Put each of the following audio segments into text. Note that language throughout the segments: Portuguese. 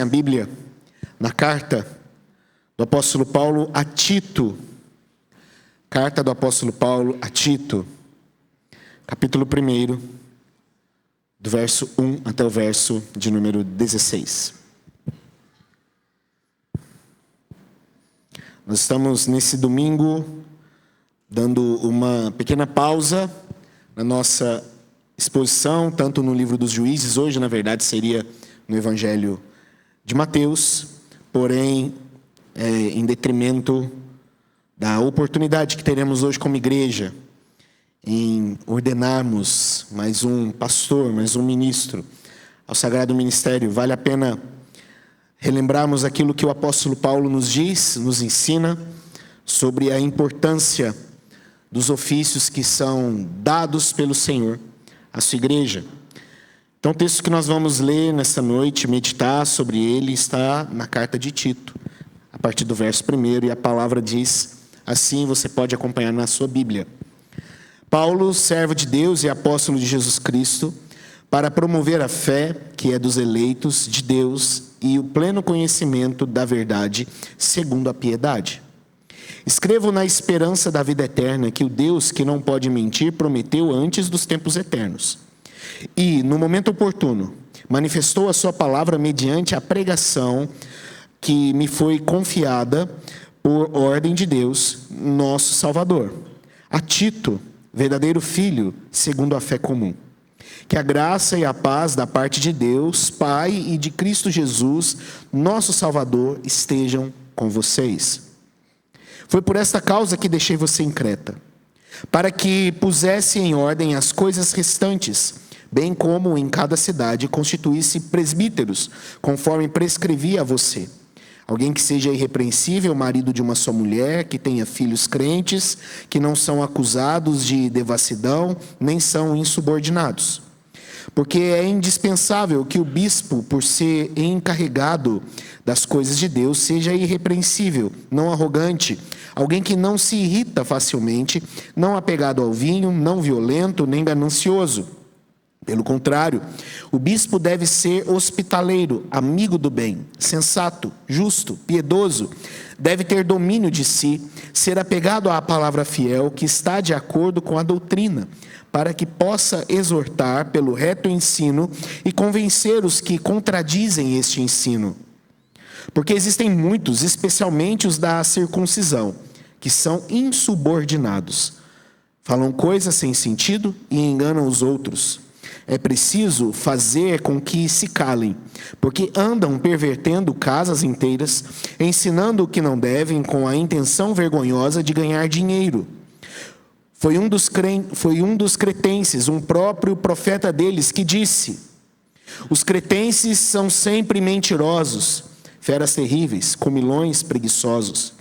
A Bíblia, na carta do apóstolo Paulo a Tito. Carta do apóstolo Paulo a Tito, capítulo 1, do verso 1 até o verso de número 16. Nós estamos nesse domingo dando uma pequena pausa na nossa exposição, tanto no livro dos Juízes, hoje na verdade seria no Evangelho de Mateus, porém em detrimento da oportunidade que teremos hoje como igreja em ordenarmos mais um pastor, mais um ministro ao sagrado ministério. Vale a pena relembrarmos aquilo que o apóstolo Paulo nos diz, nos ensina sobre a importância dos ofícios que são dados pelo Senhor à sua igreja. Então o texto que nós vamos ler nesta noite, meditar sobre ele, está na carta de Tito, a partir do verso 1, e a palavra diz assim, você pode acompanhar na sua Bíblia. Paulo, servo de Deus e apóstolo de Jesus Cristo, para promover a fé que é dos eleitos de Deus e o pleno conhecimento da verdade segundo a piedade. Escrevo na esperança da vida eterna que o Deus que não pode mentir prometeu antes dos tempos eternos. E, no momento oportuno, manifestou a sua palavra mediante a pregação que me foi confiada por ordem de Deus, nosso Salvador. A Tito, verdadeiro filho, segundo a fé comum. Que a graça e a paz da parte de Deus, Pai, e de Cristo Jesus, nosso Salvador, estejam com vocês. Foi por esta causa que deixei você em Creta, para que pusesse em ordem as coisas restantes, bem como em cada cidade constituísse presbíteros, conforme prescrevia a você. Alguém que seja irrepreensível, marido de uma só mulher, que tenha filhos crentes, que não são acusados de devassidão, nem são insubordinados. Porque é indispensável que o bispo, por ser encarregado das coisas de Deus, seja irrepreensível, não arrogante, alguém que não se irrita facilmente, não apegado ao vinho, não violento, nem ganancioso. Pelo contrário, o bispo deve ser hospitaleiro, amigo do bem, sensato, justo, piedoso, deve ter domínio de si, ser apegado à palavra fiel, que está de acordo com a doutrina, para que possa exortar pelo reto ensino e convencer os que contradizem este ensino. Porque existem muitos, especialmente os da circuncisão, que são insubordinados. Falam coisas sem sentido e enganam os outros. É preciso fazer com que se calem, porque andam pervertendo casas inteiras, ensinando o que não devem com a intenção vergonhosa de ganhar dinheiro. Foi um dos cretenses, um próprio profeta deles, que disse: os cretenses são sempre mentirosos, feras terríveis, comilões preguiçosos.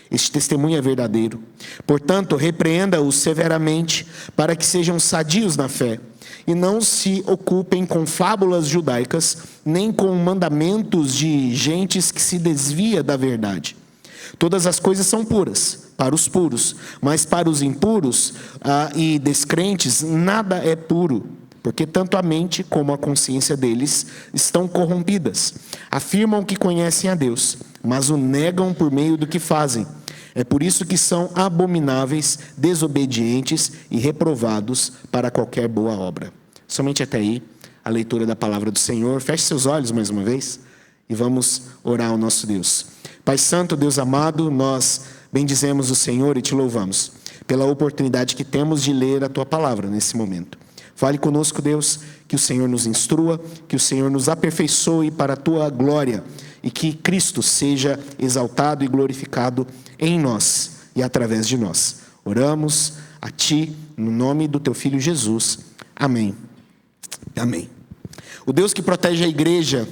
Este testemunho é verdadeiro. Portanto, repreenda-os severamente, para que sejam sadios na fé, e não se ocupem com fábulas judaicas, nem com mandamentos de gentes que se desvia da verdade. Todas as coisas são puras, para os puros, mas para os impuros e descrentes, nada é puro, porque tanto a mente como a consciência deles estão corrompidas. Afirmam que conhecem a Deus, mas o negam por meio do que fazem. É por isso que são abomináveis, desobedientes e reprovados para qualquer boa obra. Somente até aí, a leitura da palavra do Senhor. Feche seus olhos mais uma vez e vamos orar ao nosso Deus. Pai Santo, Deus amado, nós bendizemos o Senhor e te louvamos pela oportunidade que temos de ler a tua palavra nesse momento. Fale conosco, Deus, que o Senhor nos instrua, que o Senhor nos aperfeiçoe para a tua glória e que Cristo seja exaltado e glorificado em nós e através de nós. Oramos a ti, no nome do teu Filho Jesus. Amém. Amém. O Deus que protege a igreja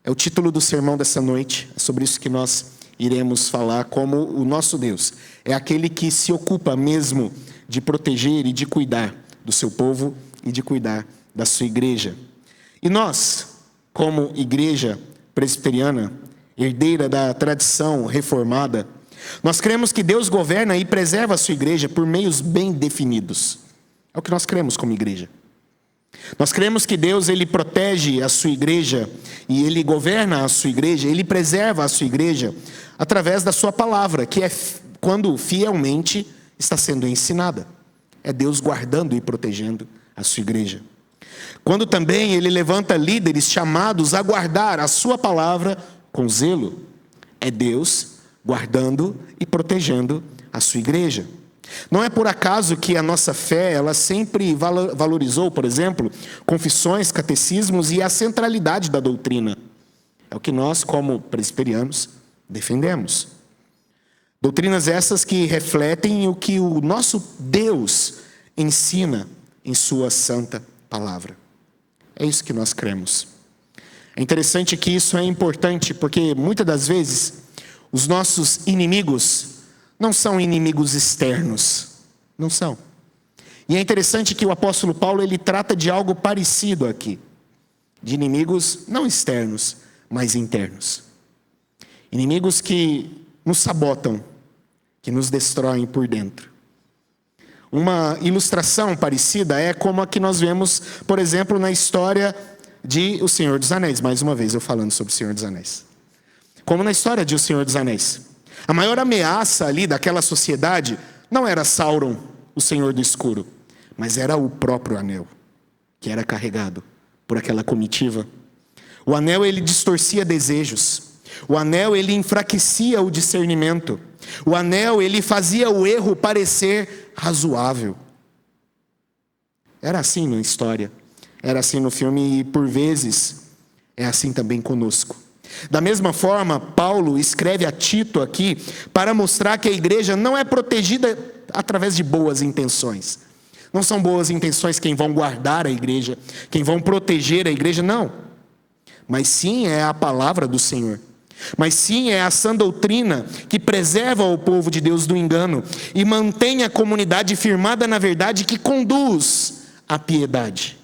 é o título do sermão dessa noite. É sobre isso que nós iremos falar, como o nosso Deus é aquele que se ocupa mesmo de proteger e de cuidar do seu povo e de cuidar da sua igreja. E nós, como igreja presbiteriana, herdeira da tradição reformada, nós cremos que Deus governa e preserva a sua igreja por meios bem definidos. É o que nós cremos como igreja. Nós cremos que Deus, Ele protege a sua igreja, e Ele governa a sua igreja, Ele preserva a sua igreja, através da sua palavra, que é quando fielmente está sendo ensinada. É Deus guardando e protegendo a sua igreja. Quando também Ele levanta líderes chamados a guardar a sua palavra com zelo, é Deus guardando e protegendo a sua igreja. Não é por acaso que a nossa fé, ela sempre valorizou, por exemplo, confissões, catecismos e a centralidade da doutrina. É o que nós, como presbiterianos, defendemos. Doutrinas essas que refletem o que o nosso Deus ensina em sua santa palavra. É isso que nós cremos. É interessante que isso é importante, porque muitas das vezes os nossos inimigos não são inimigos externos, não são. E é interessante que o apóstolo Paulo, ele trata de algo parecido aqui, de inimigos não externos, mas internos. Inimigos que nos sabotam, que nos destroem por dentro. Uma ilustração parecida é como a que nós vemos, por exemplo, na história de O Senhor dos Anéis. Mais uma vez eu falando sobre O Senhor dos Anéis. Como na história de O Senhor dos Anéis. A maior ameaça ali daquela sociedade não era Sauron, o Senhor do Escuro, mas era o próprio anel, que era carregado por aquela comitiva. O anel, ele distorcia desejos. O anel, ele enfraquecia o discernimento. O anel, ele fazia o erro parecer razoável. Era assim na história. Era assim no filme e, por vezes, é assim também conosco. Da mesma forma, Paulo escreve a Tito aqui para mostrar que a igreja não é protegida através de boas intenções. Não são boas intenções quem vão guardar a igreja, quem vão proteger a igreja, não. Mas sim é a palavra do Senhor. Mas sim é a sã doutrina que preserva o povo de Deus do engano e mantém a comunidade firmada na verdade, que conduz à piedade.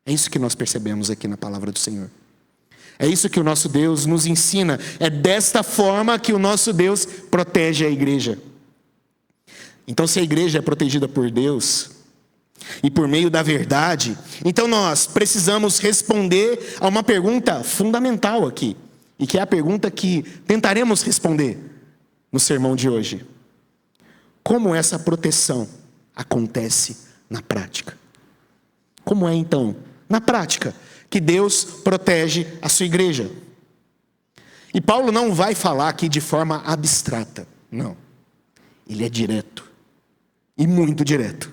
É isso que nós percebemos aqui na palavra do Senhor. É isso que o nosso Deus nos ensina. É desta forma que o nosso Deus protege a igreja. Então, se a igreja é protegida por Deus e por meio da verdade, então nós precisamos responder a uma pergunta fundamental aqui, e que é a pergunta que tentaremos responder no sermão de hoje. Como essa proteção acontece na prática? Como é então, na prática, que Deus protege a sua igreja? E Paulo não vai falar aqui de forma abstrata, não. Ele é direto. E muito direto.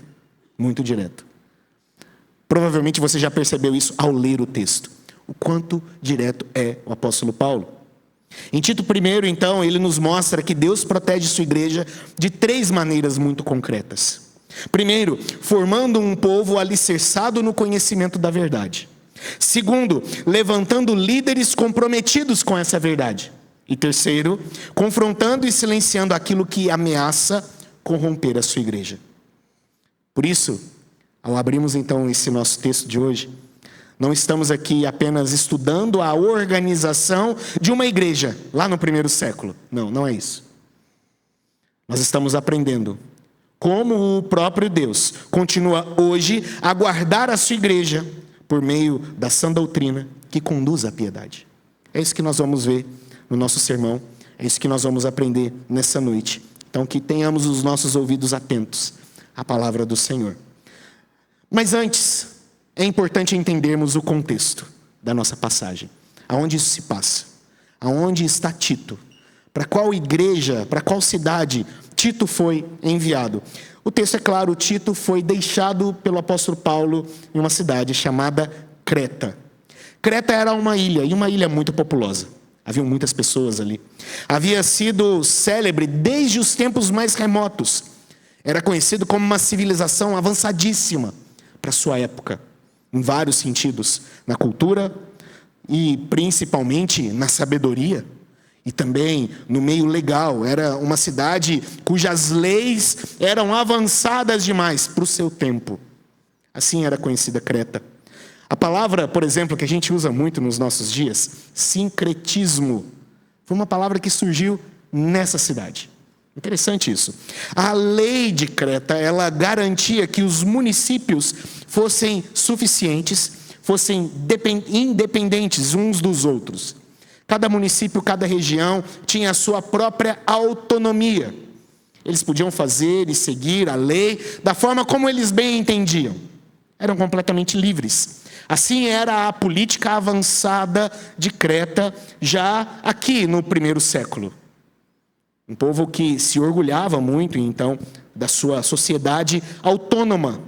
Muito direto. Provavelmente você já percebeu isso ao ler o texto. O quanto direto é o apóstolo Paulo. Em Tito 1, então, ele nos mostra que Deus protege sua igreja de 3 maneiras muito concretas. Primeiro, formando um povo alicerçado no conhecimento da verdade. Segundo, levantando líderes comprometidos com essa verdade. E terceiro, confrontando e silenciando aquilo que ameaça corromper a sua igreja. Por isso, ao abrirmos então esse nosso texto de hoje, não estamos aqui apenas estudando a organização de uma igreja lá no primeiro século. Não, não é isso. Nós estamos aprendendo como o próprio Deus continua hoje a guardar a sua igreja por meio da sã doutrina que conduz à piedade. É isso que nós vamos ver no nosso sermão. É isso que nós vamos aprender nessa noite. Então, que tenhamos os nossos ouvidos atentos à palavra do Senhor. Mas antes, é importante entendermos o contexto da nossa passagem. Aonde isso se passa? Aonde está Tito? Para qual igreja, para qual cidade Tito foi enviado? O texto é claro, Tito foi deixado pelo apóstolo Paulo em uma cidade chamada Creta. Creta era uma ilha, e uma ilha muito populosa. Haviam muitas pessoas ali. Havia sido célebre desde os tempos mais remotos. Era conhecido como uma civilização avançadíssima para sua época, em vários sentidos, na cultura e principalmente na sabedoria. E também no meio legal. Era uma cidade cujas leis eram avançadas demais para o seu tempo. Assim era conhecida Creta. A palavra, por exemplo, que a gente usa muito nos nossos dias, sincretismo, foi uma palavra que surgiu nessa cidade. Interessante isso. A lei de Creta, ela garantia que os municípios fossem suficientes, fossem independentes uns dos outros. Cada município, cada região tinha a sua própria autonomia. Eles podiam fazer e seguir a lei da forma como eles bem entendiam. Eram completamente livres. Assim era a política avançada de Creta, já aqui no primeiro século. Um povo que se orgulhava muito, então, da sua sociedade autônoma.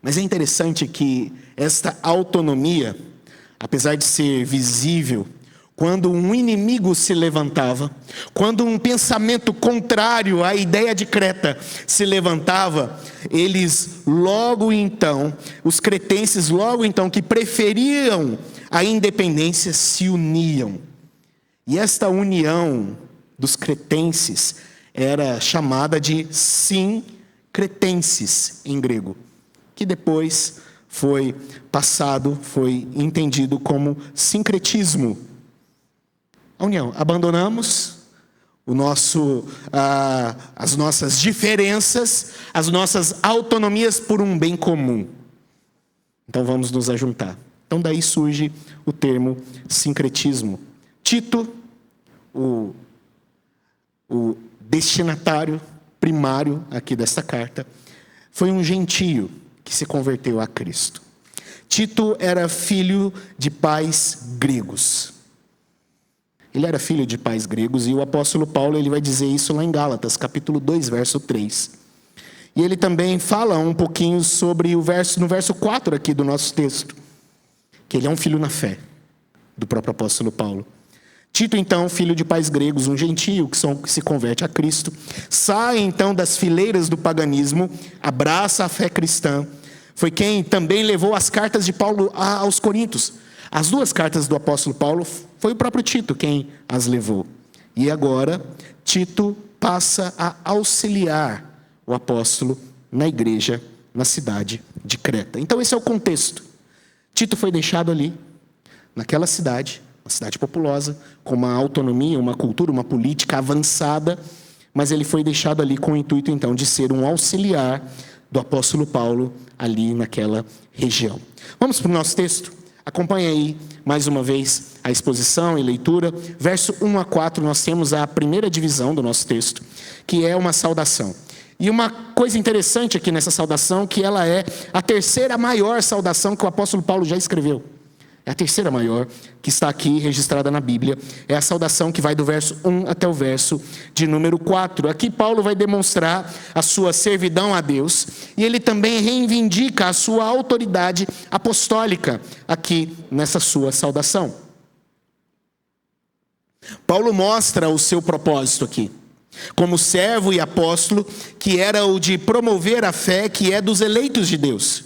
Mas é interessante que esta autonomia, apesar de ser visível, quando um inimigo se levantava, quando um pensamento contrário à ideia de Creta se levantava, os cretenses logo então, que preferiam a independência, se uniam. E esta união dos cretenses era chamada de sincretenses em grego, que depois foi entendido como sincretismo. A união. Abandonamos as nossas diferenças, as nossas autonomias por um bem comum. Então vamos nos ajuntar. Então daí surge o termo sincretismo. Tito, o destinatário primário aqui desta carta, foi um gentio que se converteu a Cristo. Tito era filho de pais gregos. Ele era filho de pais gregos, e o apóstolo Paulo ele vai dizer isso lá em Gálatas, capítulo 2, verso 3. E ele também fala um pouquinho sobre no verso 4 aqui do nosso texto, que ele é um filho na fé, do próprio apóstolo Paulo. Tito, então, filho de pais gregos, um gentio que se converte a Cristo, sai então das fileiras do paganismo, abraça a fé cristã. Foi quem também levou as cartas de Paulo aos Coríntios. As duas cartas do apóstolo Paulo, foi o próprio Tito quem as levou. E agora, Tito passa a auxiliar o apóstolo na igreja, na cidade de Creta. Então esse é o contexto. Tito foi deixado ali, naquela cidade, uma cidade populosa, com uma autonomia, uma cultura, uma política avançada, mas ele foi deixado ali com o intuito então de ser um auxiliar do apóstolo Paulo ali naquela região. Vamos para o nosso texto? Acompanhe aí, mais uma vez, a exposição e leitura. Verso 1 a 4, nós temos a primeira divisão do nosso texto, que é uma saudação. E uma coisa interessante aqui nessa saudação, que ela é a terceira maior saudação que o apóstolo Paulo já escreveu. É a terceira maior que está aqui registrada na Bíblia. É a saudação que vai do verso 1 até o verso de número 4. Aqui Paulo vai demonstrar a sua servidão a Deus, e ele também reivindica a sua autoridade apostólica aqui nessa sua saudação. Paulo mostra o seu propósito aqui, como servo e apóstolo, que era o de promover a fé que é dos eleitos de Deus,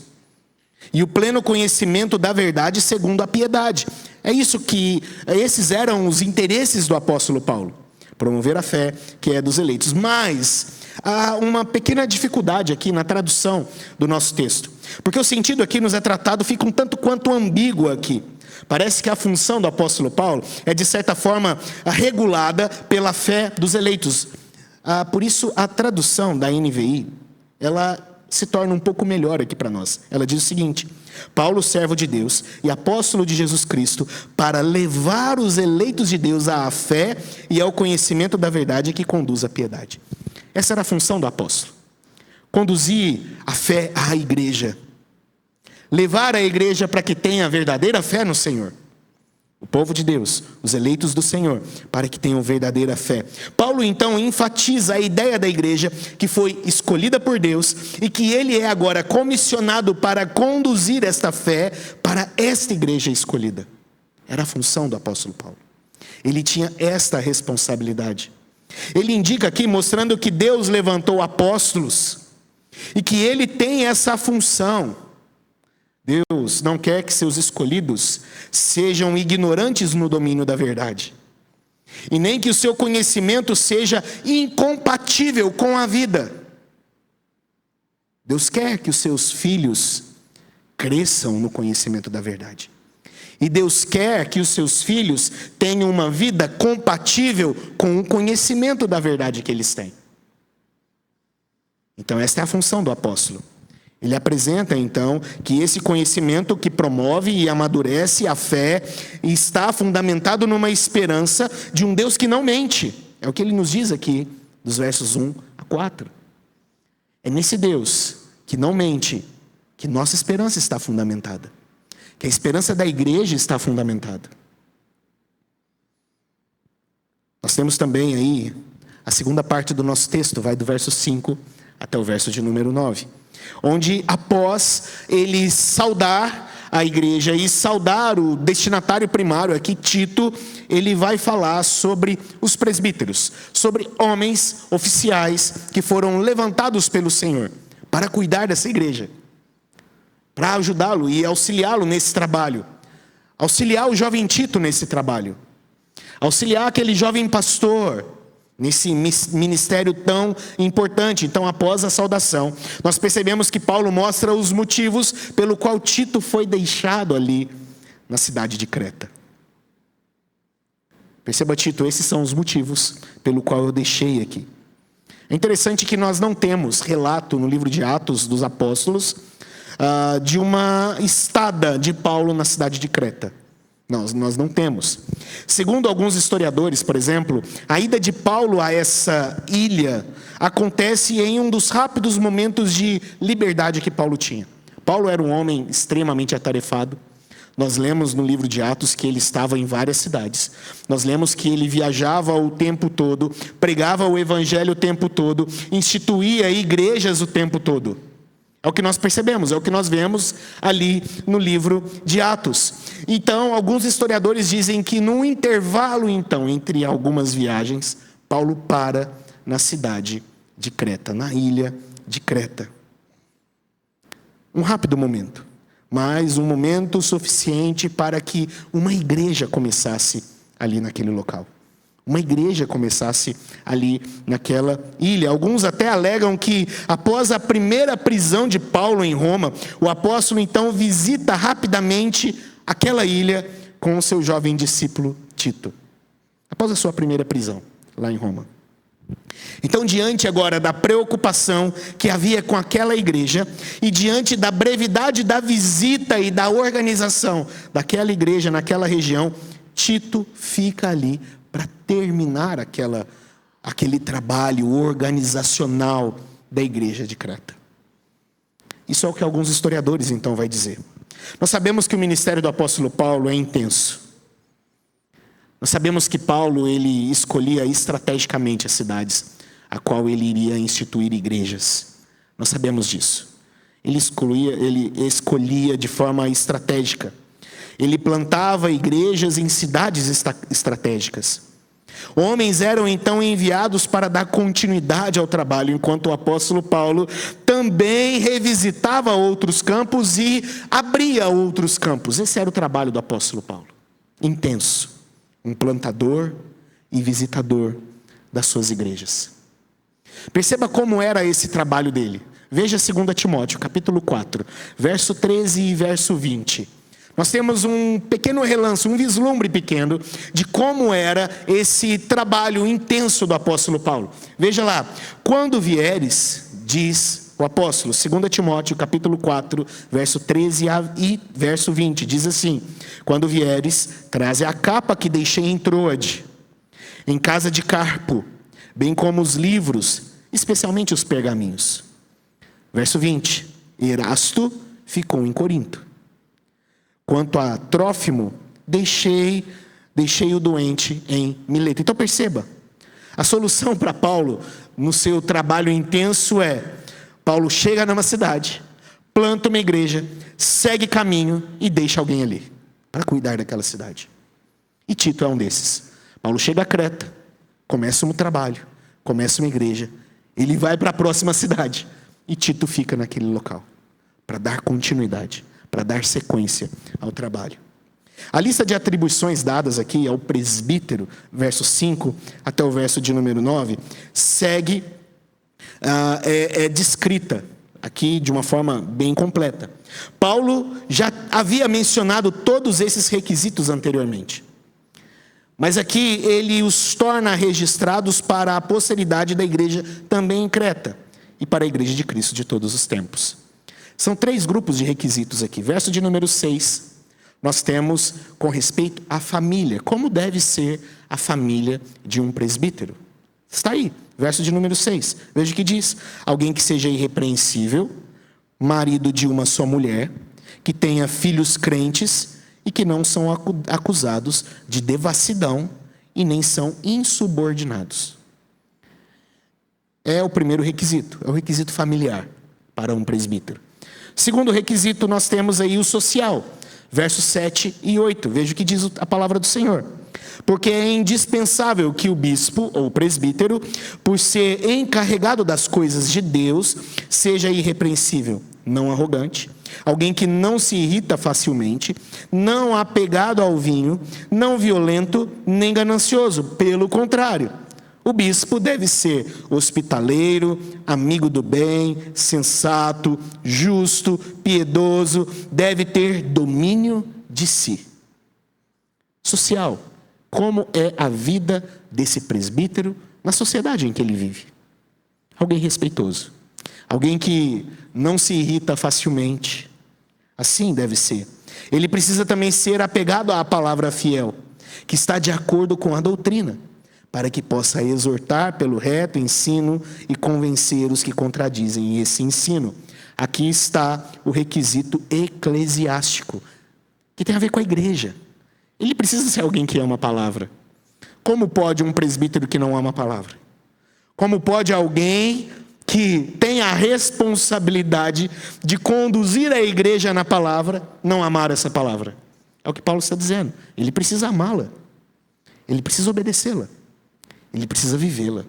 e o pleno conhecimento da verdade segundo a piedade. Esses eram os interesses do apóstolo Paulo. Promover a fé que é dos eleitos. Mas há uma pequena dificuldade aqui na tradução do nosso texto. Porque o sentido aqui nos é tratado, fica um tanto quanto ambíguo aqui. Parece que a função do apóstolo Paulo é de certa forma regulada pela fé dos eleitos. Por isso a tradução da NVI, ela se torna um pouco melhor aqui para nós. Ela diz o seguinte: Paulo, servo de Deus e apóstolo de Jesus Cristo, para levar os eleitos de Deus à fé e ao conhecimento da verdade que conduz à piedade. Essa era a função do apóstolo. Conduzir a fé à igreja. Levar a igreja para que tenha a verdadeira fé no Senhor. O povo de Deus, os eleitos do Senhor, para que tenham verdadeira fé. Paulo então enfatiza a ideia da igreja que foi escolhida por Deus e que ele é agora comissionado para conduzir esta fé para esta igreja escolhida. Era a função do apóstolo Paulo. Ele tinha esta responsabilidade. Ele indica aqui, mostrando que Deus levantou apóstolos e que ele tem essa função. Deus não quer que seus escolhidos sejam ignorantes no domínio da verdade, e nem que o seu conhecimento seja incompatível com a vida. Deus quer que os seus filhos cresçam no conhecimento da verdade. E Deus quer que os seus filhos tenham uma vida compatível com o conhecimento da verdade que eles têm. Então esta é a função do apóstolo. Ele apresenta, então, que esse conhecimento que promove e amadurece a fé está fundamentado numa esperança de um Deus que não mente. É o que ele nos diz aqui, dos versos 1 a 4. É nesse Deus que não mente que nossa esperança está fundamentada, que a esperança da igreja está fundamentada. Nós temos também aí a segunda parte do nosso texto, vai do verso 5 até o verso de número 9. Onde, após ele saudar a igreja e saudar o destinatário primário, aqui Tito, ele vai falar sobre os presbíteros, sobre homens oficiais que foram levantados pelo Senhor para cuidar dessa igreja, para ajudá-lo e auxiliá-lo nesse trabalho, auxiliar o jovem Tito nesse trabalho, auxiliar aquele jovem pastor nesse ministério tão importante. Então, após a saudação, nós percebemos que Paulo mostra os motivos pelo qual Tito foi deixado ali na cidade de Creta. Perceba, Tito, esses são os motivos pelo qual eu deixei aqui. É interessante que nós não temos relato no livro de Atos dos Apóstolos de uma estada de Paulo na cidade de Creta. Nós não temos. Segundo alguns historiadores, por exemplo, a ida de Paulo a essa ilha acontece em um dos rápidos momentos de liberdade que Paulo tinha. Paulo era um homem extremamente atarefado. Nós lemos no livro de Atos que ele estava em várias cidades. Nós lemos que ele viajava o tempo todo, pregava o evangelho o tempo todo, instituía igrejas o tempo todo. É o que nós percebemos, é o que nós vemos ali no livro de Atos. Então, alguns historiadores dizem que num intervalo, então, entre algumas viagens, Paulo para na cidade de Creta, na ilha de Creta. Um rápido momento, mas um momento suficiente para que uma igreja começasse ali naquele local. Uma igreja começasse ali naquela ilha. Alguns até alegam que após a primeira prisão de Paulo em Roma, o apóstolo então visita rapidamente aquela ilha com o seu jovem discípulo Tito. Após a sua primeira prisão lá em Roma. Então, diante agora da preocupação que havia com aquela igreja e diante da brevidade da visita e da organização daquela igreja naquela região, Tito fica ali para terminar aquele trabalho organizacional da igreja de Creta. Isso é o que alguns historiadores então vai dizer. Nós sabemos que o ministério do apóstolo Paulo é intenso. Nós sabemos que Paulo ele escolhia estrategicamente as cidades a qual ele iria instituir igrejas. Nós sabemos disso. Ele escolhia de forma estratégica. Ele plantava igrejas em cidades estratégicas. Homens eram então enviados para dar continuidade ao trabalho, enquanto o apóstolo Paulo também revisitava outros campos e abria outros campos. Esse era o trabalho do apóstolo Paulo. Intenso. Um plantador e visitador das suas igrejas. Perceba como era esse trabalho dele. Veja 2 Timóteo, capítulo 4, verso 13 e verso 20. Nós temos um pequeno relance, um vislumbre pequeno de como era esse trabalho intenso do apóstolo Paulo. Veja lá, quando vieres, diz o apóstolo, 2 Timóteo, capítulo 4, verso 13 e verso 20, diz assim: quando vieres, traze a capa que deixei em Troade, em casa de Carpo, bem como os livros, especialmente os pergaminhos. Verso 20, Erasto ficou em Corinto. Quanto a Trófimo, deixei o doente em Mileto. Então perceba, a solução para Paulo, no seu trabalho intenso Paulo chega numa cidade, planta uma igreja, segue caminho e deixa alguém ali, para cuidar daquela cidade. E Tito é um desses. Paulo chega a Creta, começa um trabalho, começa uma igreja, ele vai para a próxima cidade, e Tito fica naquele local, para dar continuidade, para dar sequência ao trabalho. A lista de atribuições dadas aqui ao presbítero, verso 5 até o verso de número 9, segue, é descrita aqui de uma forma bem completa. Paulo já havia mencionado todos esses requisitos anteriormente. Mas aqui ele os torna registrados para a posteridade da igreja também em Creta e para a igreja de Cristo de todos os tempos. São 3 grupos de requisitos aqui. Verso de número 6, nós temos com respeito à família. Como deve ser a família de um presbítero? Está aí, verso de número 6. Veja o que diz: alguém que seja irrepreensível, marido de uma só mulher, que tenha filhos crentes e que não são acusados de devassidão e nem são insubordinados. É o primeiro requisito, é o requisito familiar para um presbítero. Segundo requisito, nós temos aí o social, versos 7 e 8. Veja o que diz a palavra do Senhor. Porque é indispensável que o bispo ou presbítero, por ser encarregado das coisas de Deus, seja irrepreensível, não arrogante, alguém que não se irrita facilmente, não apegado ao vinho, não violento, nem ganancioso. Pelo contrário, o bispo deve ser hospitaleiro, amigo do bem, sensato, justo, piedoso, deve ter domínio de si. Social. Como é a vida desse presbítero na sociedade em que ele vive? Alguém respeitoso. Alguém que não se irrita facilmente. Assim deve ser. Ele precisa também ser apegado à palavra fiel, que está de acordo com a doutrina, para que possa exortar pelo reto ensino e convencer os que contradizem esse ensino. Aqui está o requisito eclesiástico, que tem a ver com a igreja. Ele precisa ser alguém que ama a palavra. Como pode um presbítero que não ama a palavra? Como pode alguém que tem a responsabilidade de conduzir a igreja na palavra não amar essa palavra? É o que Paulo está dizendo. Ele precisa amá-la. Ele precisa obedecê-la. Ele precisa vivê-la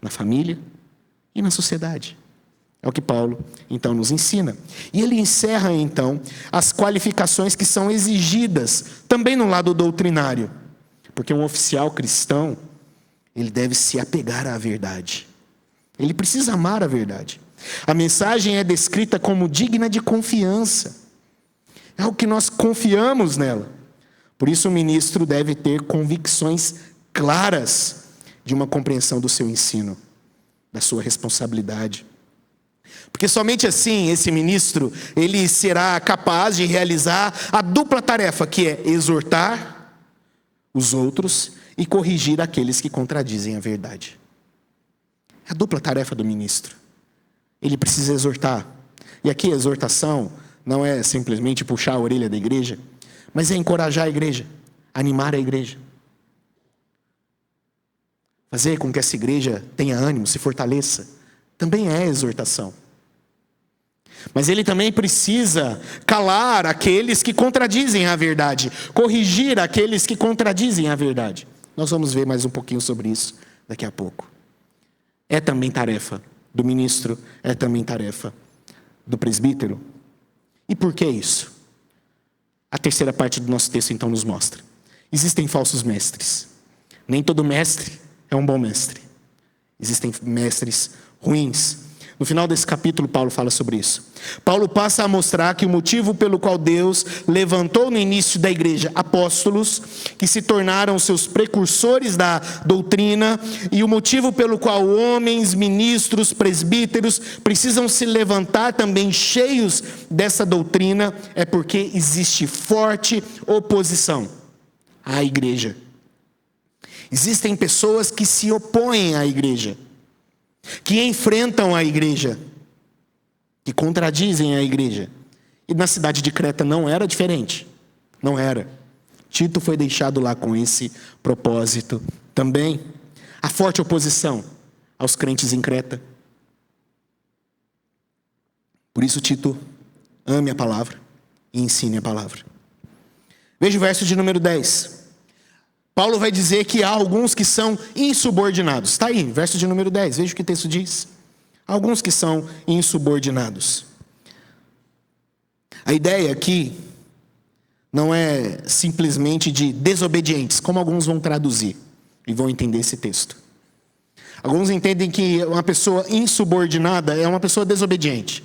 na família e na sociedade. É o que Paulo, então, nos ensina. E ele encerra, então, as qualificações que são exigidas, também no lado doutrinário. Porque um oficial cristão, ele deve se apegar à verdade. Ele precisa amar a verdade. A mensagem é descrita como digna de confiança. É algo que nós confiamos nela. Por isso o ministro deve ter convicções claras de uma compreensão do seu ensino, da sua responsabilidade. Porque somente assim esse ministro, ele será capaz de realizar a dupla tarefa, que é exortar os outros e corrigir aqueles que contradizem a verdade. É a dupla tarefa do ministro. Ele precisa exortar. E aqui a exortação não é simplesmente puxar a orelha da igreja, mas é encorajar a igreja, animar a igreja. Fazer com que essa igreja tenha ânimo, se fortaleça, também é exortação. Mas ele também precisa calar aqueles que contradizem a verdade, corrigir aqueles que contradizem a verdade. Nós vamos ver mais um pouquinho sobre isso daqui a pouco. É também tarefa do ministro, é também tarefa do presbítero. E por que isso? A terceira parte do nosso texto então nos mostra. Existem falsos mestres. Nem todo mestre é um bom mestre. Existem mestres ruins. No final desse capítulo, Paulo fala sobre isso. Paulo passa a mostrar que o motivo pelo qual Deus levantou no início da igreja apóstolos, que se tornaram seus precursores da doutrina, e o motivo pelo qual homens, ministros, presbíteros precisam se levantar também cheios dessa doutrina, é porque existe forte oposição à igreja. Existem pessoas que se opõem à igreja, que enfrentam a igreja, que contradizem a igreja. E na cidade de Creta não era diferente. Não era. Tito foi deixado lá com esse propósito também. A forte oposição aos crentes em Creta. Por isso Tito ame a palavra e ensine a palavra. Veja o verso de número 10. Paulo vai dizer que há alguns que são insubordinados. Está aí, verso de número 10. Veja o que o texto diz. Alguns que são insubordinados. A ideia aqui não é simplesmente de desobedientes, como alguns vão traduzir e vão entender esse texto. Alguns entendem que uma pessoa insubordinada é uma pessoa desobediente.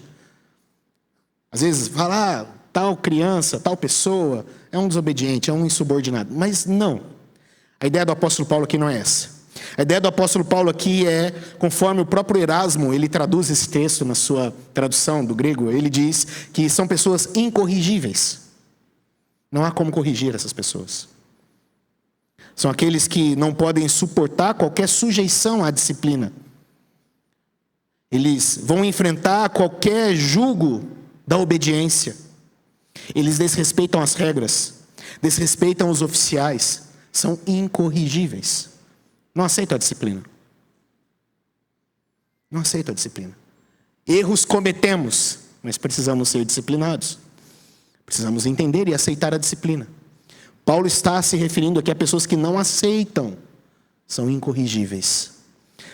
Às vezes fala, tal criança, tal pessoa é um desobediente, é um insubordinado. Mas não. A ideia do apóstolo Paulo aqui não é essa. A ideia do apóstolo Paulo aqui é, conforme o próprio Erasmo, ele traduz esse texto na sua tradução do grego, ele diz que são pessoas incorrigíveis. Não há como corrigir essas pessoas. São aqueles que não podem suportar qualquer sujeição à disciplina. Eles vão enfrentar qualquer jugo da obediência. Eles desrespeitam as regras, desrespeitam os oficiais, são incorrigíveis. Não aceitam a disciplina. Não aceitam a disciplina. Erros cometemos, mas precisamos ser disciplinados. Precisamos entender e aceitar a disciplina. Paulo está se referindo aqui a pessoas que não aceitam, são incorrigíveis.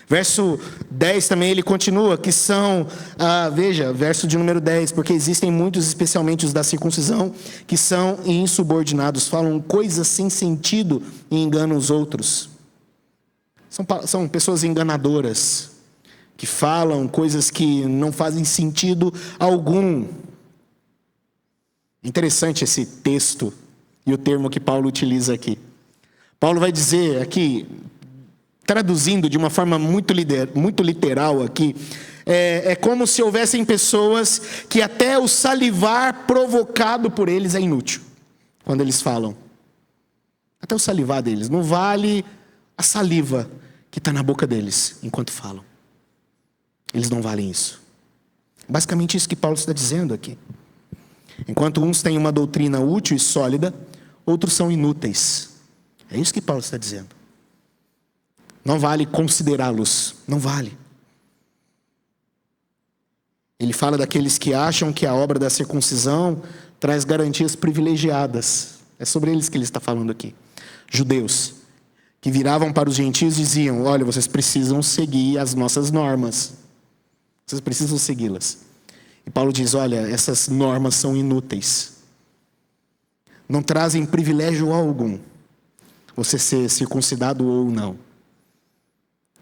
Verso 10 também ele continua, que são, veja, verso de número 10, porque existem muitos, especialmente os da circuncisão, que são insubordinados, falam coisas sem sentido e enganam os outros. São pessoas enganadoras, que falam coisas que não fazem sentido algum. Interessante esse texto e o termo que Paulo utiliza aqui. Paulo vai dizer aqui, traduzindo de uma forma muito literal aqui, é como se houvessem pessoas que até o salivar provocado por eles é inútil, quando eles falam. Até o salivar deles, não vale a saliva que está na boca deles enquanto falam. Eles não valem isso. Basicamente isso que Paulo está dizendo aqui. Enquanto uns têm uma doutrina útil e sólida, outros são inúteis. É isso que Paulo está dizendo. Não vale considerá-los, não vale. Ele fala daqueles que acham que a obra da circuncisão traz garantias privilegiadas. É sobre eles que ele está falando aqui. Judeus, que viravam para os gentios e diziam, olha, vocês precisam seguir as nossas normas. Vocês precisam segui-las. E Paulo diz, olha, essas normas são inúteis. Não trazem privilégio algum. Você ser circuncidado ou não.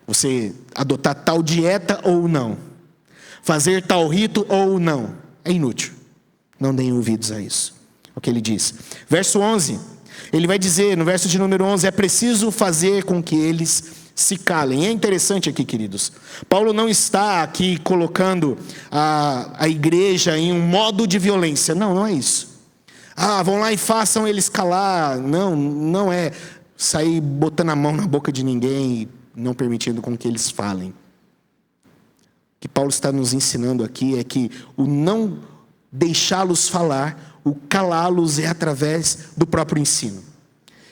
Você adotar tal dieta ou não. Fazer tal rito ou não. É inútil. Não deem ouvidos a isso. É o que ele diz. Verso 11. Ele vai dizer, no verso de número 11, é preciso fazer com que eles se calem. É interessante aqui, queridos. Paulo não está aqui colocando a igreja em um modo de violência. Não, não é isso. Vão lá e façam eles calar. Não, não é sair botando a mão na boca de ninguém e não permitindo com que eles falem. O que Paulo está nos ensinando aqui é que o não deixá-los falar, o calá-los é através do próprio ensino.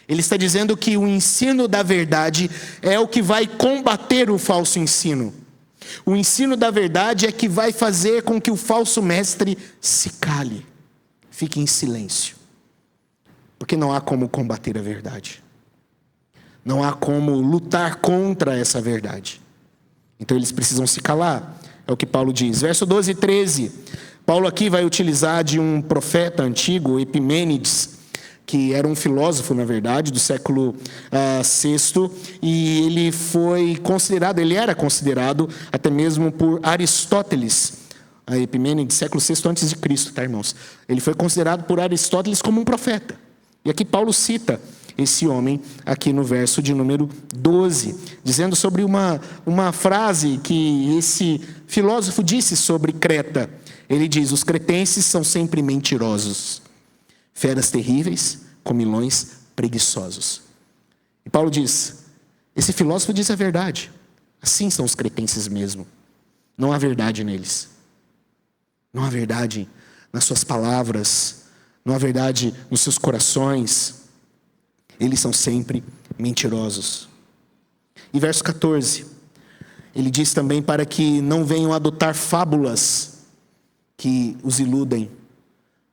Ele está dizendo que o ensino da verdade é o que vai combater o falso ensino. O ensino da verdade é que vai fazer com que o falso mestre se cale, fique em silêncio. Porque não há como combater a verdade. Não há como lutar contra essa verdade. Então eles precisam se calar. É o que Paulo diz. Verso 12 e 13. Paulo aqui vai utilizar de um profeta antigo, Epimênides, que era um filósofo, na verdade, do século VI. E ele era considerado até mesmo por Aristóteles. A Epimênides, século VI antes de Cristo, tá, irmãos? Ele foi considerado por Aristóteles como um profeta. E aqui Paulo cita esse homem aqui no verso de número 12, dizendo sobre uma frase que esse filósofo disse sobre Creta. Ele diz, os cretenses são sempre mentirosos, feras terríveis, comilões preguiçosos. E Paulo diz, esse filósofo diz a verdade. Assim são os cretenses mesmo. Não há verdade neles. Não há verdade nas suas palavras, não há verdade nos seus corações. Eles são sempre mentirosos. E verso 14, ele diz também para que não venham adotar fábulas que os iludem.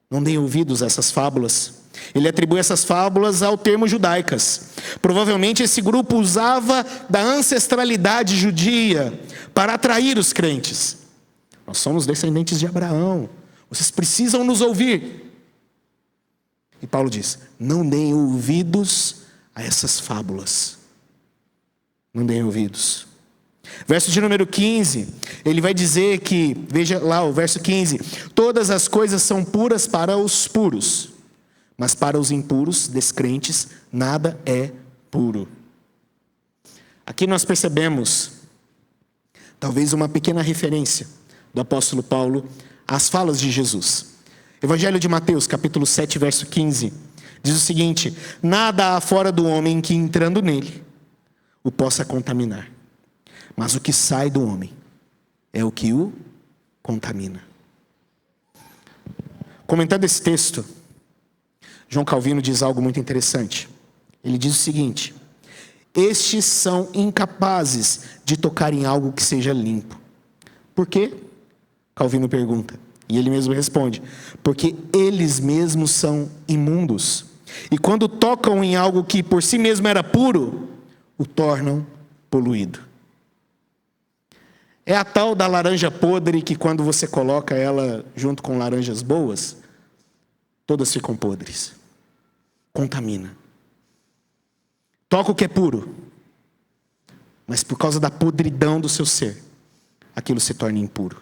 Não deem ouvidos a essas fábulas. Ele atribui essas fábulas ao termo judaicas. Provavelmente esse grupo usava da ancestralidade judia para atrair os crentes. Nós somos descendentes de Abraão. Vocês precisam nos ouvir. E Paulo diz, não deem ouvidos a essas fábulas. Não deem ouvidos. Verso de número 15, ele vai dizer que, veja lá o verso 15, todas as coisas são puras para os puros, mas para os impuros, descrentes, nada é puro. Aqui nós percebemos, talvez uma pequena referência do apóstolo Paulo às falas de Jesus. Evangelho de Mateus, capítulo 7, verso 15, diz o seguinte: nada há fora do homem que, entrando nele, o possa contaminar, mas o que sai do homem é o que o contamina. Comentando esse texto, João Calvino diz algo muito interessante. Ele diz o seguinte: estes são incapazes de tocar em algo que seja limpo. Por quê? Calvino pergunta. E ele mesmo responde: porque eles mesmos são imundos. E quando tocam em algo que por si mesmo era puro, o tornam poluído. É a tal da laranja podre que quando você coloca ela junto com laranjas boas, todas ficam podres. Contamina. Toca o que é puro, mas por causa da podridão do seu ser, aquilo se torna impuro.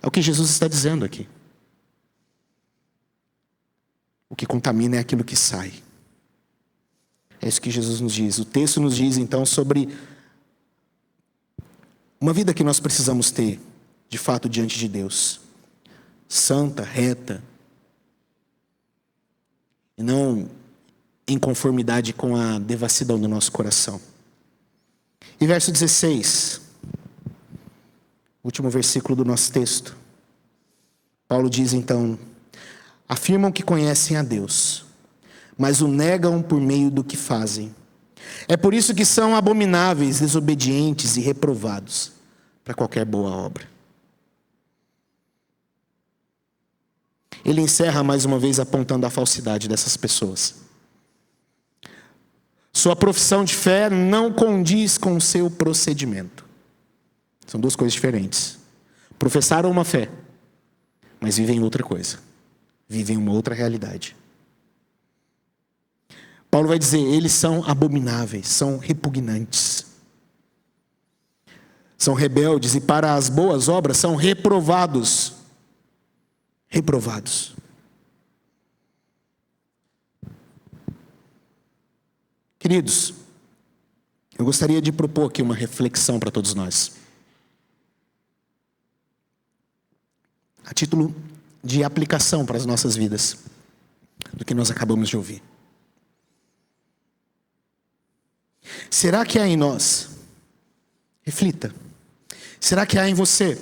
É o que Jesus está dizendo aqui. O que contamina é aquilo que sai. É isso que Jesus nos diz. O texto nos diz então sobre uma vida que nós precisamos ter, de fato, diante de Deus. Santa, reta. E não em conformidade com a devassidão do nosso coração. E verso 16, último versículo do nosso texto. Paulo diz então: afirmam que conhecem a Deus, mas o negam por meio do que fazem. É por isso que são abomináveis, desobedientes e reprovados para qualquer boa obra. Ele encerra mais uma vez apontando a falsidade dessas pessoas. Sua profissão de fé não condiz com o seu procedimento. São duas coisas diferentes. Professaram uma fé, mas vivem outra coisa. Vivem uma outra realidade. Paulo vai dizer: eles são abomináveis, são repugnantes. São rebeldes e para as boas obras são reprovados. Reprovados. Queridos, eu gostaria de propor aqui uma reflexão para todos nós. A título de aplicação para as nossas vidas, do que nós acabamos de ouvir. Será que há em nós, reflita, será que há em você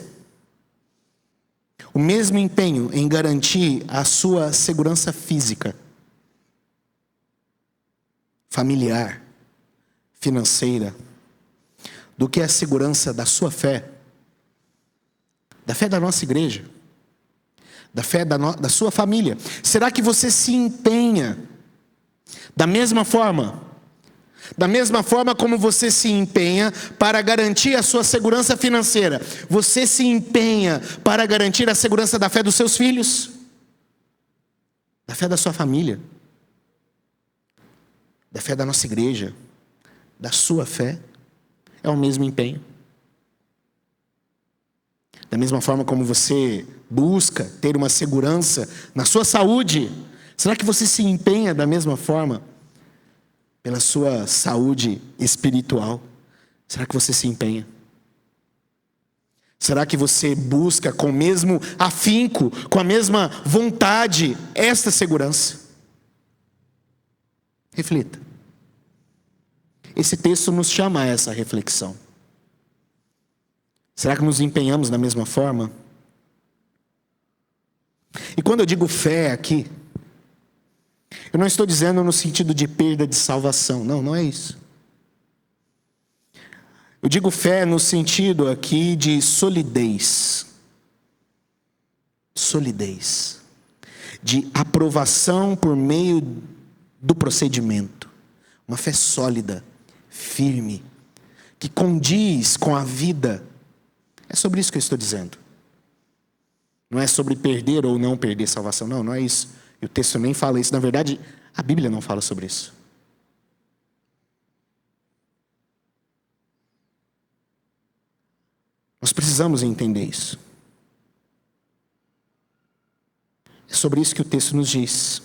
o mesmo empenho em garantir a sua segurança física, familiar, financeira, do que a segurança da sua fé, da fé da nossa igreja, da fé da sua família? Será que você se empenha da mesma forma como você se empenha para garantir a sua segurança financeira? Você se empenha para garantir a segurança da fé dos seus filhos, da fé da sua família, da fé da nossa igreja, da sua fé? É o mesmo empenho. Da mesma forma como você busca ter uma segurança na sua saúde, será que você se empenha da mesma forma pela sua saúde espiritual? Será que você se empenha? Será que você busca com o mesmo afinco, com a mesma vontade, esta segurança? Reflita. Esse texto nos chama a essa reflexão. Será que nos empenhamos da mesma forma? E quando eu digo fé aqui, eu não estou dizendo no sentido de perda de salvação. Não, não é isso. Eu digo fé no sentido aqui de solidez. Solidez. De aprovação por meio do procedimento. Uma fé sólida, firme, que condiz com a vida. É sobre isso que eu estou dizendo. Não é sobre perder ou não perder salvação. Não, não é isso. E o texto nem fala isso. Na verdade, a Bíblia não fala sobre isso. Nós precisamos entender isso. É sobre isso que o texto nos diz.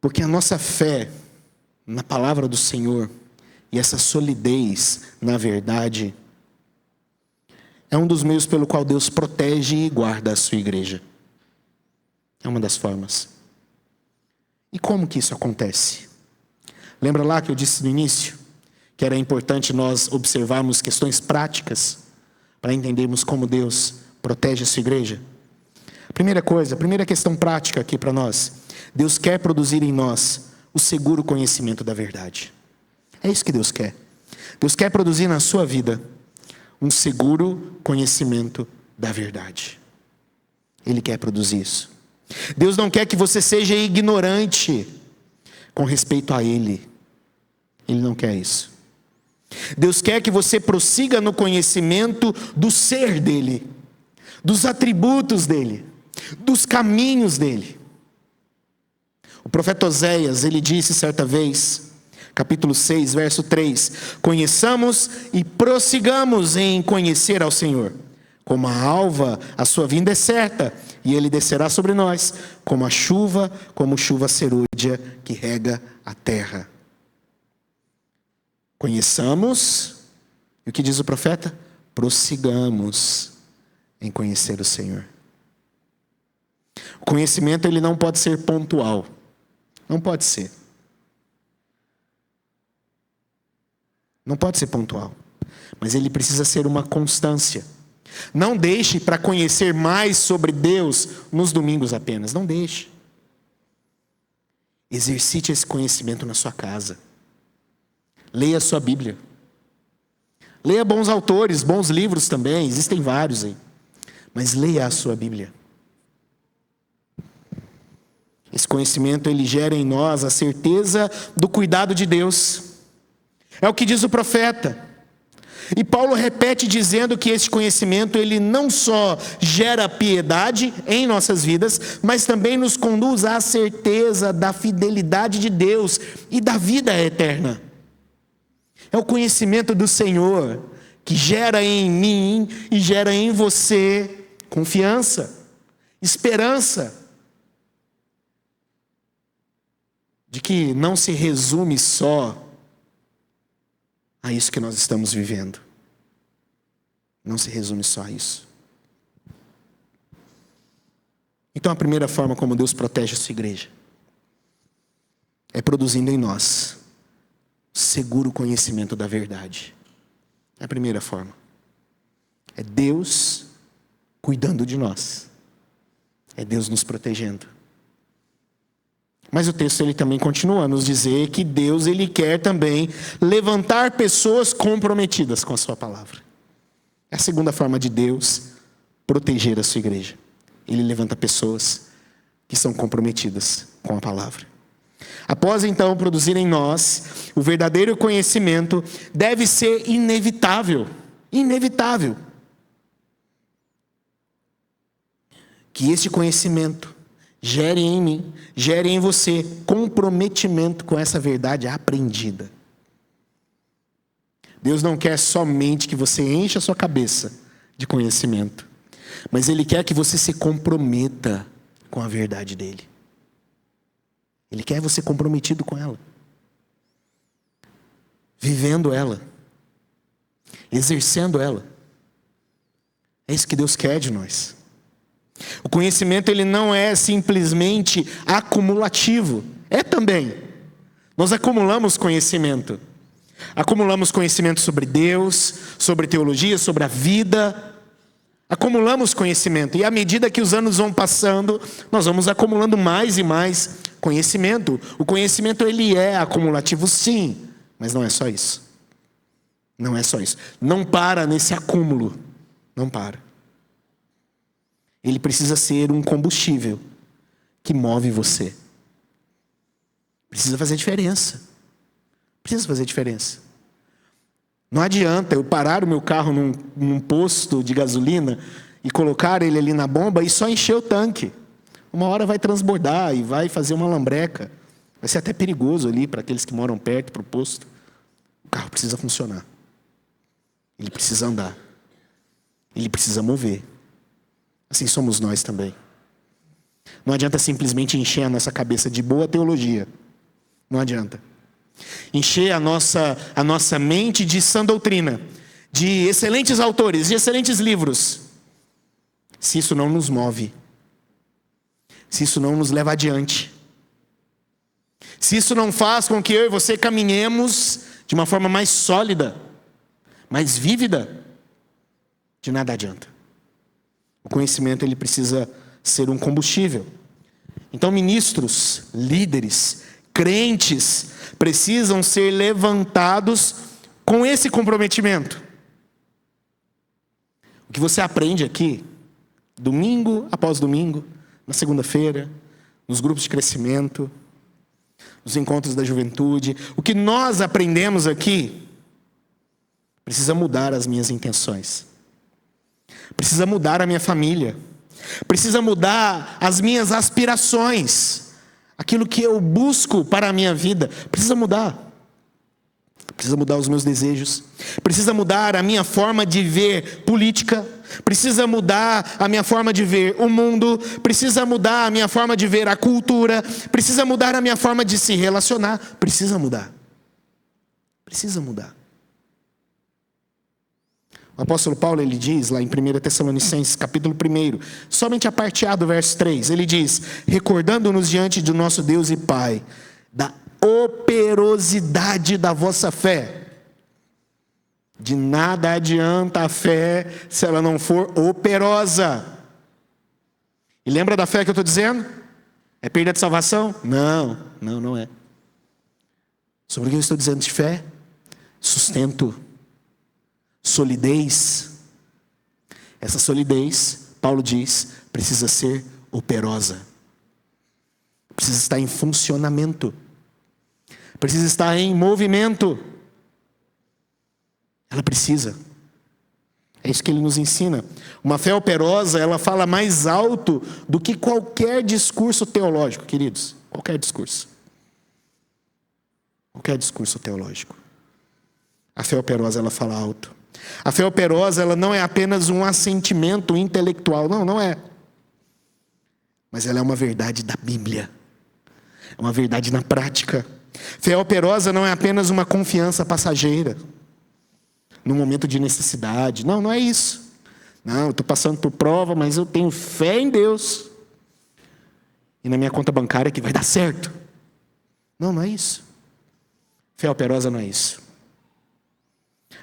Porque a nossa fé na palavra do Senhor e essa solidez na verdade é um dos meios pelo qual Deus protege e guarda a sua igreja. É uma das formas. E como que isso acontece? Lembra lá que eu disse no início que era importante nós observarmos questões práticas para entendermos como Deus protege a sua igreja? Primeira questão prática aqui para nós. Deus quer produzir em nós o seguro conhecimento da verdade. É isso que Deus quer. Deus quer produzir na sua vida um seguro conhecimento da verdade. Ele quer produzir isso. Deus não quer que você seja ignorante com respeito a Ele. Ele não quer isso. Deus quer que você prossiga no conhecimento do ser dEle, dos atributos dEle, dos caminhos dEle. O profeta Oséias, ele disse certa vez, capítulo 6, verso 3, conheçamos e prossigamos em conhecer ao Senhor. Como a alva, a sua vinda é certa, e Ele descerá sobre nós, como chuva serúdia que rega a terra. Conheçamos, e o que diz o profeta? Prossigamos em conhecer o Senhor. O conhecimento, ele não pode ser pontual. Não pode ser. Não pode ser pontual. Mas ele precisa ser uma constância. Não deixe para conhecer mais sobre Deus nos domingos apenas. Não deixe. Exercite esse conhecimento na sua casa. Leia a sua Bíblia. Leia bons autores, bons livros também. Existem vários aí. Mas leia a sua Bíblia. Esse conhecimento, ele gera em nós a certeza do cuidado de Deus. É o que diz o profeta. E Paulo repete dizendo que esse conhecimento, ele não só gera piedade em nossas vidas, mas também nos conduz à certeza da fidelidade de Deus e da vida eterna. É o conhecimento do Senhor que gera em mim e gera em você confiança, esperança, de que não se resume só a isso que nós estamos vivendo. Não se resume só a isso. Então a primeira forma como Deus protege a sua igreja é produzindo em nós seguro conhecimento da verdade. É a primeira forma. É Deus cuidando de nós. É Deus nos protegendo. Mas o texto, ele também continua a nos dizer que Deus, ele quer também levantar pessoas comprometidas com a sua palavra. É a segunda forma de Deus proteger a sua igreja. Ele levanta pessoas que são comprometidas com a palavra. Após então produzir em nós o verdadeiro conhecimento, deve ser inevitável. Inevitável. Que este conhecimento gere em mim, gere em você comprometimento com essa verdade aprendida. Deus não quer somente que você encha a sua cabeça de conhecimento, mas Ele quer que você se comprometa com a verdade dEle. Ele quer você comprometido com ela, vivendo ela, exercendo ela. É isso que Deus quer de nós. O conhecimento, ele não é simplesmente acumulativo. É também. Nós acumulamos conhecimento. Acumulamos conhecimento sobre Deus, sobre teologia, sobre a vida. Acumulamos conhecimento. E à medida que os anos vão passando, nós vamos acumulando mais e mais conhecimento. O conhecimento, ele é acumulativo, sim. Mas não é só isso. Não é só isso. Não para nesse acúmulo. Não para. Ele precisa ser um combustível que move você. Precisa fazer diferença. Precisa fazer diferença. Não adianta eu parar o meu carro num posto de gasolina e colocar ele ali na bomba e só encher o tanque. Uma hora vai transbordar e vai fazer uma lambreca. Vai ser até perigoso ali para aqueles que moram perto, para o posto. O carro precisa funcionar. Ele precisa andar. Ele precisa mover. Assim somos nós também. Não adianta simplesmente encher a nossa cabeça de boa teologia. Não adianta. encher a nossa mente de sã doutrina, de excelentes autores, de excelentes livros, se isso não nos move, se isso não nos leva adiante, se isso não faz com que eu e você caminhemos de uma forma mais sólida, mais vívida, de nada adianta. O conhecimento, ele precisa ser um combustível. Então, ministros, líderes, crentes, precisam ser levantados com esse comprometimento. O que você aprende aqui, domingo após domingo, na segunda-feira, nos grupos de crescimento, nos encontros da juventude, o que nós aprendemos aqui, precisa mudar as minhas intenções, precisa mudar a minha família, precisa mudar as minhas aspirações, aquilo que eu busco para a minha vida, precisa mudar. Precisa mudar os meus desejos, precisa mudar a minha forma de ver política, precisa mudar a minha forma de ver o mundo, precisa mudar a minha forma de ver a cultura, precisa mudar a minha forma de se relacionar, precisa mudar. Precisa mudar. O apóstolo Paulo, ele diz lá em 1 Tessalonicenses, capítulo 1, somente a parte A do verso 3, ele diz: recordando-nos diante do nosso Deus e Pai, da operosidade da vossa fé. De nada adianta a fé se ela não for operosa. E lembra da fé que eu estou dizendo? É perda de salvação? Não é. Sobre o que eu estou dizendo de fé? Sustento, solidez. Essa solidez, Paulo diz, precisa ser operosa. Precisa estar em funcionamento. Precisa estar em movimento. Ela precisa. É isso que ele nos ensina. Uma fé operosa, ela fala mais alto do que qualquer discurso teológico, queridos. Qualquer discurso. Qualquer discurso teológico. A fé operosa, ela fala alto. A fé operosa, ela não é apenas um assentimento intelectual. Não é. Mas ela é uma verdade da Bíblia. É uma verdade na prática. Fé operosa não é apenas uma confiança passageira, num momento de necessidade. Não é isso. Não, eu estou passando por prova, mas eu tenho fé em Deus. E na minha conta bancária que vai dar certo. Não é isso. Fé operosa não é isso.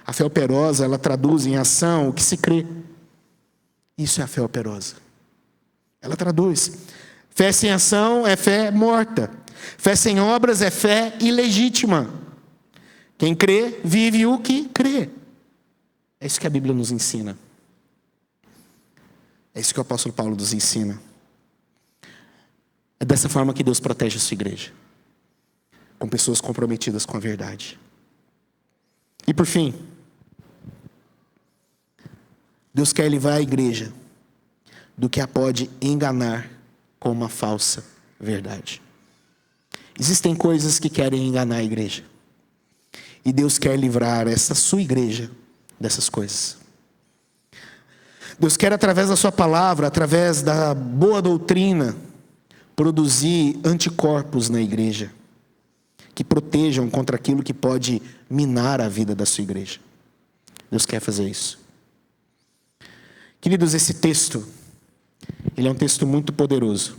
A fé operosa, ela traduz em ação o que se crê. Isso é a fé operosa. Ela traduz. Fé sem ação é fé morta. Fé sem obras é fé ilegítima. Quem crê, vive o que crê. É isso que a Bíblia nos ensina. É isso que o apóstolo Paulo nos ensina. É dessa forma que Deus protege a sua igreja. Com pessoas comprometidas com a verdade. E por fim, Deus quer livrar a igreja do que a pode enganar com uma falsa verdade. Existem coisas que querem enganar a igreja. E Deus quer livrar essa sua igreja dessas coisas. Deus quer, através da sua palavra, através da boa doutrina, produzir anticorpos na igreja, que protejam contra aquilo que pode minar a vida da sua igreja. Deus quer fazer isso. Queridos, esse texto, ele é um texto muito poderoso,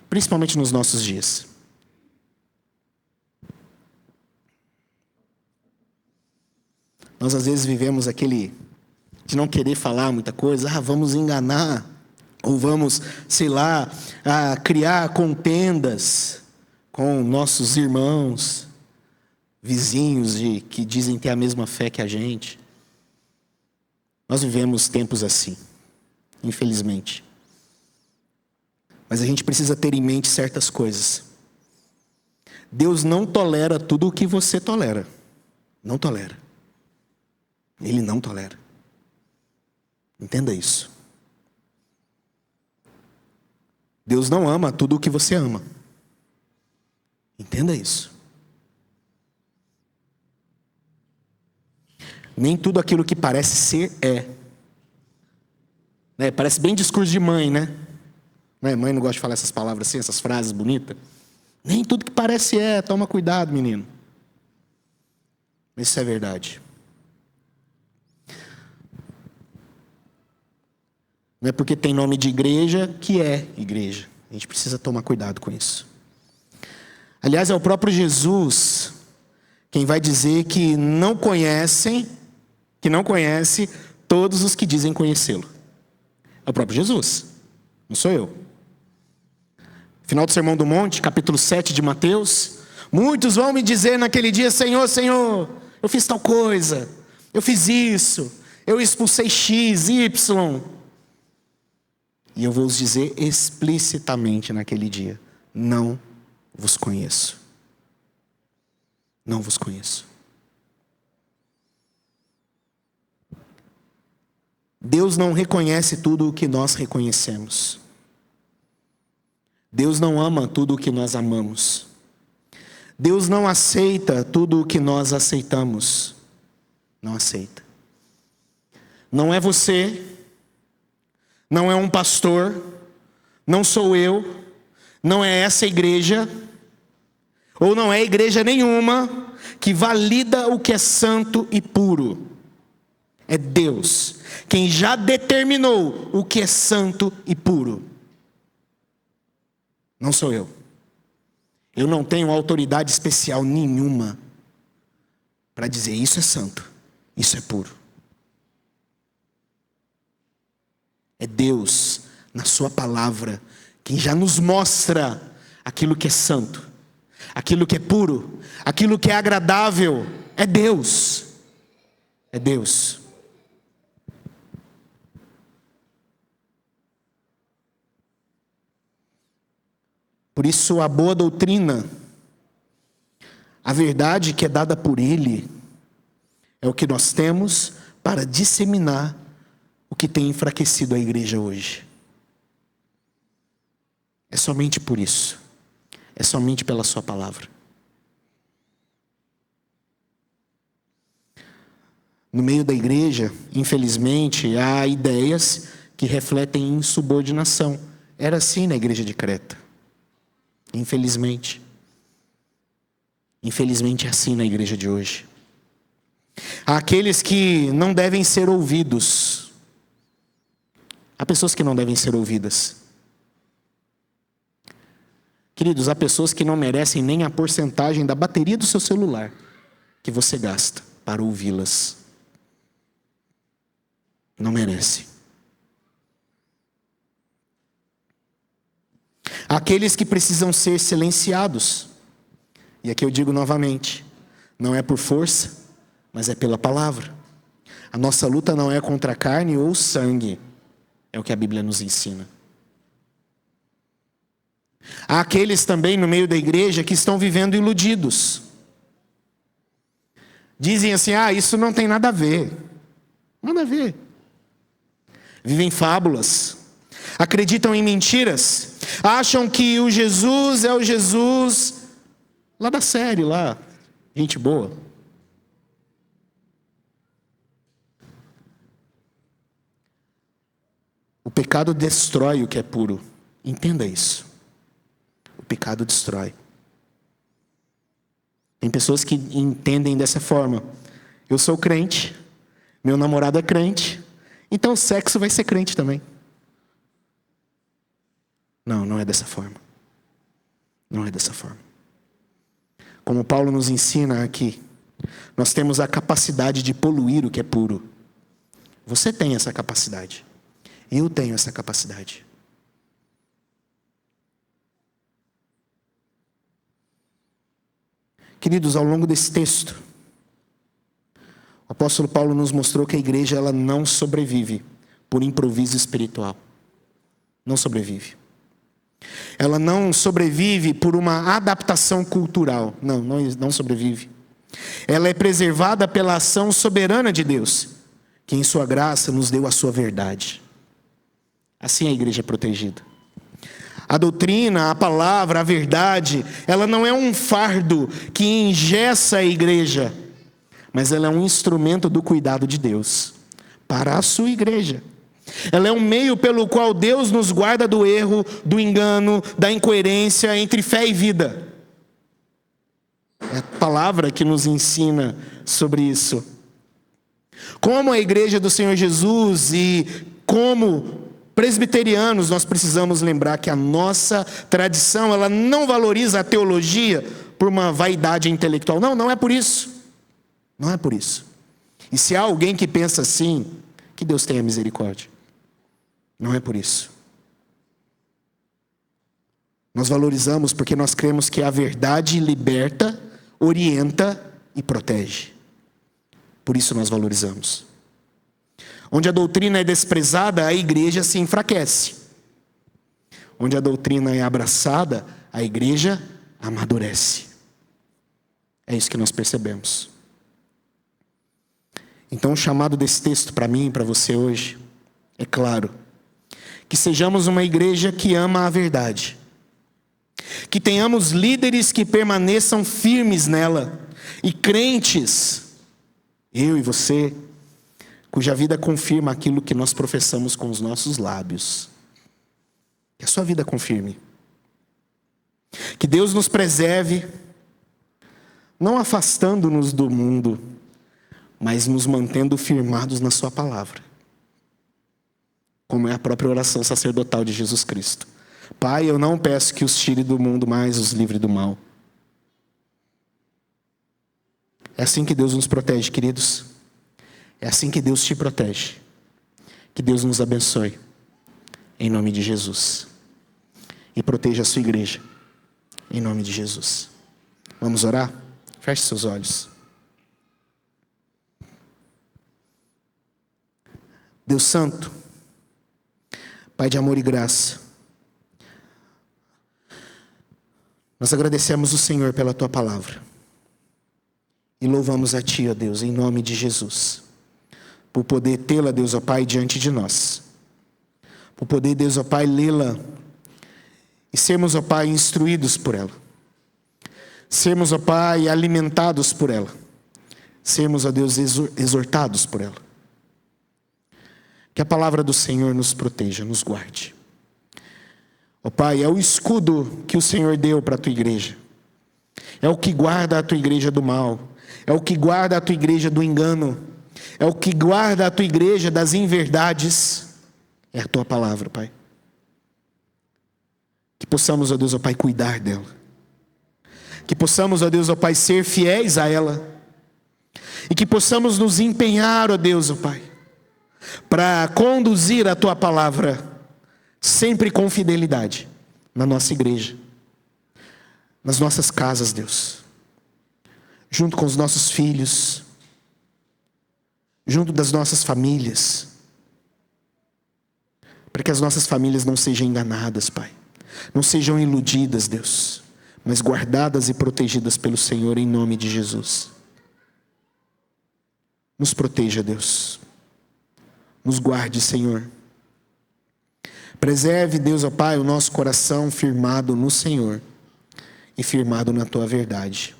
principalmente nos nossos dias. Nós às vezes vivemos aquele de não querer falar muita coisa. Vamos enganar, ou vamos, criar contendas com nossos irmãos, vizinhos que dizem ter a mesma fé que a gente. Nós vivemos tempos assim, infelizmente. Mas a gente precisa ter em mente certas coisas. Deus não tolera tudo o que você tolera. Não tolera. Ele não tolera. Entenda isso. Deus não ama tudo o que você ama. Entenda isso. Nem tudo aquilo que parece ser é. Parece bem discurso de mãe, né? Mãe não gosta de falar essas palavras assim, essas frases bonitas. Nem tudo que parece toma cuidado, menino. Isso é verdade. Não é porque tem nome de igreja que é igreja. A gente precisa tomar cuidado com isso. Aliás, é o próprio Jesus quem vai dizer que não conhece todos os que dizem conhecê-lo. É o próprio Jesus, não sou eu. Final do Sermão do Monte, capítulo 7 de Mateus. Muitos vão me dizer naquele dia: Senhor, Senhor, eu fiz tal coisa, eu fiz isso, eu expulsei X, Y. E eu vou os dizer explicitamente naquele dia: não vos conheço. Não vos conheço. Deus não reconhece tudo o que nós reconhecemos. Deus não ama tudo o que nós amamos. Deus não aceita tudo o que nós aceitamos. Não aceita. Não é você, não é um pastor, não sou eu, não é essa igreja, ou não é igreja nenhuma que valida o que é santo e puro. É Deus quem já determinou o que é santo e puro. Não sou eu. Eu não tenho autoridade especial nenhuma para dizer isso é santo, isso é puro. É Deus, na sua palavra, quem já nos mostra aquilo que é santo, aquilo que é puro, aquilo que é agradável. É Deus. É Deus. Por isso, a boa doutrina, a verdade que é dada por Ele, é o que nós temos para disseminar o que tem enfraquecido a igreja hoje. É somente por isso. É somente pela sua palavra. No meio da igreja, infelizmente, há ideias que refletem insubordinação. Era assim na igreja de Creta. Infelizmente. Infelizmente é assim na igreja de hoje. Há aqueles que não devem ser ouvidos. Há pessoas que não devem ser ouvidas. Queridos, há pessoas que não merecem nem a porcentagem da bateria do seu celular que você gasta para ouvi-las. Não merece. Há aqueles que precisam ser silenciados. E aqui eu digo novamente, não é por força, mas é pela palavra. A nossa luta não é contra a carne ou sangue, é o que a Bíblia nos ensina. Há aqueles também no meio da igreja que estão vivendo iludidos. Dizem assim: isso não tem nada a ver. Nada a ver. Vivem fábulas. Acreditam em mentiras. Acham que o Jesus é o Jesus lá da série, lá. Gente boa. O pecado destrói o que é puro. Entenda isso. O pecado destrói. Tem pessoas que entendem dessa forma: eu sou crente, meu namorado é crente, então o sexo vai ser crente também. Não, não é dessa forma. Não é dessa forma. Como Paulo nos ensina aqui, nós temos a capacidade de poluir o que é puro. Você tem essa capacidade. Eu tenho essa capacidade. Queridos, ao longo desse texto, o apóstolo Paulo nos mostrou que a igreja ela não sobrevive por improviso espiritual. Não sobrevive. Ela não sobrevive por uma adaptação cultural. Não sobrevive. Ela é preservada pela ação soberana de Deus, que em sua graça nos deu a sua verdade. Assim a igreja é protegida. A doutrina, a palavra, a verdade, ela não é um fardo que engessa a igreja, mas ela é um instrumento do cuidado de Deus para a sua igreja. Ela é um meio pelo qual Deus nos guarda do erro, do engano, da incoerência entre fé e vida. palavra que nos ensina sobre isso. Como a igreja do Senhor Jesus e como presbiterianos, nós precisamos lembrar que a nossa tradição, ela não valoriza a teologia por uma vaidade intelectual. Não, não é por isso. Não é por isso. E se há alguém que pensa assim, que Deus tenha misericórdia. Não é por isso. Nós valorizamos porque nós cremos que a verdade liberta, orienta e protege. Por isso nós valorizamos. Onde a doutrina é desprezada, a igreja se enfraquece. Onde a doutrina é abraçada, a igreja amadurece. É isso que nós percebemos. Então o chamado desse texto para mim e para você hoje é claro. Que sejamos uma igreja que ama a verdade. Que tenhamos líderes que permaneçam firmes nela. E crentes, eu e você, cuja vida confirma aquilo que nós professamos com os nossos lábios. Que a sua vida confirme. Que Deus nos preserve, não afastando-nos do mundo, mas nos mantendo firmados na sua palavra. Como é a própria oração sacerdotal de Jesus Cristo. Pai, eu não peço que os tire do mundo, mas os livre do mal. É assim que Deus nos protege, queridos. É assim que Deus te protege. Que Deus nos abençoe. Em nome de Jesus. E proteja a sua igreja. Em nome de Jesus. Vamos orar? Feche seus olhos. Deus Santo, Pai de amor e graça, nós agradecemos o Senhor pela Tua palavra. E louvamos a Ti, ó Deus, em nome de Jesus. Por poder tê-la, Deus, ó Pai, diante de nós. Por poder, Deus, ó Pai, lê-la. E sermos, ó Pai, instruídos por ela. Sermos, ó Pai, alimentados por ela. Sermos, ó Deus, exortados por ela. Que a palavra do Senhor nos proteja, nos guarde. Ó Pai, é o escudo que o Senhor deu para a Tua igreja. É o que guarda a Tua igreja do mal. É o que guarda a Tua igreja do engano. É o que guarda a Tua igreja das inverdades. É a Tua palavra, Pai. Que possamos, ó Deus, ó Pai, cuidar dela. Que possamos, ó Deus, ó Pai, ser fiéis a ela. E que possamos nos empenhar, ó Deus, ó Pai, para conduzir a Tua palavra sempre com fidelidade na nossa igreja, nas nossas casas, Deus, junto com os nossos filhos, junto das nossas famílias, para que as nossas famílias não sejam enganadas, Pai, não sejam iludidas, Deus, mas guardadas e protegidas pelo Senhor em nome de Jesus. Nos proteja, Deus. Nos guarde, Senhor. Preserve, Deus, ó Pai, o nosso coração firmado no Senhor e firmado na Tua verdade.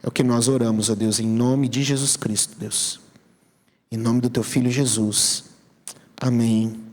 É o que nós oramos, ó Deus, em nome de Jesus Cristo, Deus. Em nome do Teu Filho Jesus. Amém.